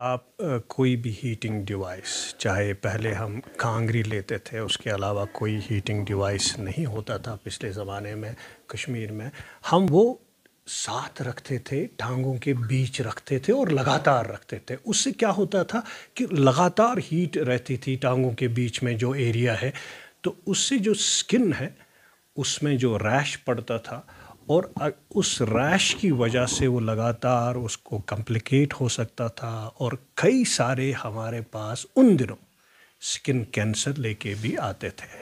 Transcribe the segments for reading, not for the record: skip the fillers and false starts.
आप कोई भी हीटिंग डिवाइस, चाहे पहले हम कांगरी लेते थे, उसके अलावा कोई हीटिंग डिवाइस नहीं होता था पिछले ज़माने में कश्मीर में। हम वो साथ रखते थे, टांगों के बीच रखते थे और लगातार रखते थे। उससे क्या होता था कि लगातार हीट रहती थी टांगों के बीच में जो एरिया है, तो उससे जो स्किन है उसमें जो रैश पड़ता था और उस रैश की वजह से वो लगातार उसको कॉम्प्लिकेट हो सकता था और कई सारे हमारे पास उन दिनों स्किन कैंसर लेके भी आते थे।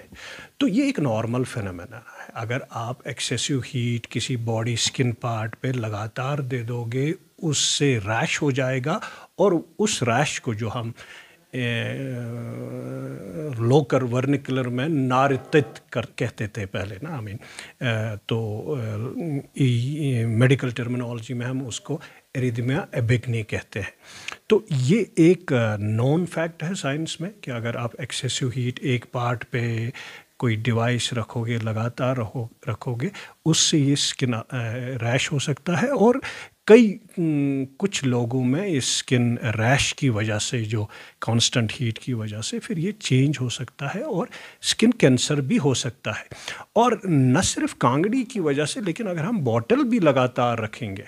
तो ये एक नॉर्मल फिनोमेना है। अगर आप एक्सेसिव हीट किसी बॉडी स्किन पार्ट पे लगातार दे दोगे, उससे रैश हो जाएगा और उस रैश को जो हम लोकर वर्निकुलर में नारित्त कर कहते थे पहले ना, तो मेडिकल टर्मिनोलॉजी में हम उसको एरिथमिया एबिग्नी कहते हैं। तो ये एक नॉन फैक्ट है साइंस में कि अगर आप एक्सेसिव हीट एक पार्ट पे कोई डिवाइस रखोगे, लगातार रखोगे, उससे ये स्किन रैश हो सकता है। और कुछ लोगों में इस स्किन रैश की वजह से, जो कांस्टेंट हीट की वजह से, फिर ये चेंज हो सकता है और स्किन कैंसर भी हो सकता है। और न सिर्फ कांगड़ी की वजह से, लेकिन अगर हम बॉटल भी लगातार रखेंगे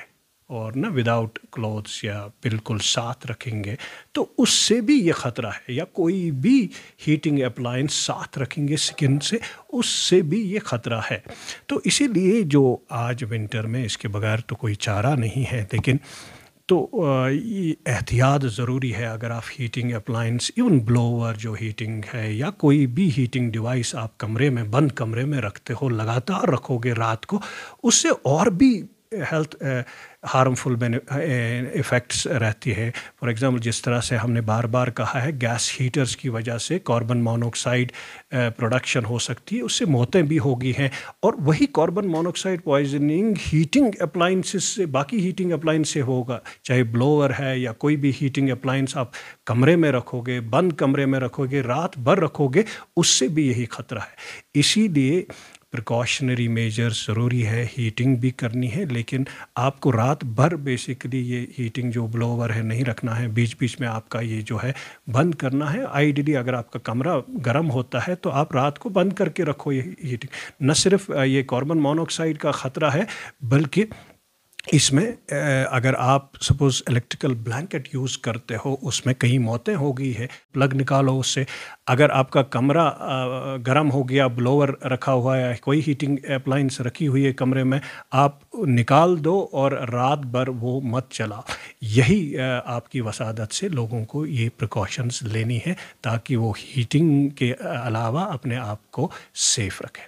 और ना विदाउट क्लोथ्स या बिल्कुल साथ रखेंगे, तो उससे भी ये ख़तरा है। या कोई भी हीटिंग अप्लायंस साथ रखेंगे स्किन से, उससे भी ये ख़तरा है। तो इसीलिए जो आज विंटर में इसके बगैर तो कोई चारा नहीं है, लेकिन तो ये एहतियात ज़रूरी है। अगर आप हीटिंग अप्लायंस, इवन ब्लोअर जो हीटिंग है या कोई भी हीटिंग डिवाइस आप कमरे में, बंद कमरे में रखते हो, लगातार रखोगे रात को, उससे और भी हेल्थ हार्मफुल इफ़ेक्ट्स रहती है। फॉर एग्ज़ाम्पल, जिस तरह से हमने बार बार कहा है, गैस हीटर्स की वजह से कार्बन मोनोऑक्साइड प्रोडक्शन हो सकती है, उससे मौतें भी होगी हैं। और वही carbon monoxide poisoning heating appliances से, बाकी हीटिंग अप्लाइंस से होगा। चाहे ब्लोअर है या कोई भी हीटिंग अप्लाइंस आप कमरे में रखोगे, बंद कमरे में रखोगे, रात भर रखोगे, उससे भी यही ख़तरा है। इसीलिए प्रिकॉशनरी मेजर्स ज़रूरी है। हीटिंग भी करनी है, लेकिन आपको रात भर बेसिकली ये हीटिंग जो ब्लोवर है नहीं रखना है। बीच बीच में आपका ये जो है बंद करना है। आइडियली अगर आपका कमरा गर्म होता है तो आप रात को बंद करके रखो ये हीटिंग। न सिर्फ ये कार्बन मोनोऑक्साइड का ख़तरा है, बल्कि इसमें अगर आप सपोज़ इलेक्ट्रिकल ब्लैंकेट यूज़ करते हो, उसमें कई मौतें हो गई है। प्लग निकालो उससे। अगर आपका कमरा गर्म हो गया, ब्लोअर रखा हुआ है, कोई हीटिंग अप्लायंस रखी हुई है कमरे में, आप निकाल दो और रात भर वो मत चला। यही आपकी वसादत से लोगों को ये प्रिकॉशंस लेनी है, ताकि वो हीटिंग के अलावा अपने आप को सेफ़ रखें।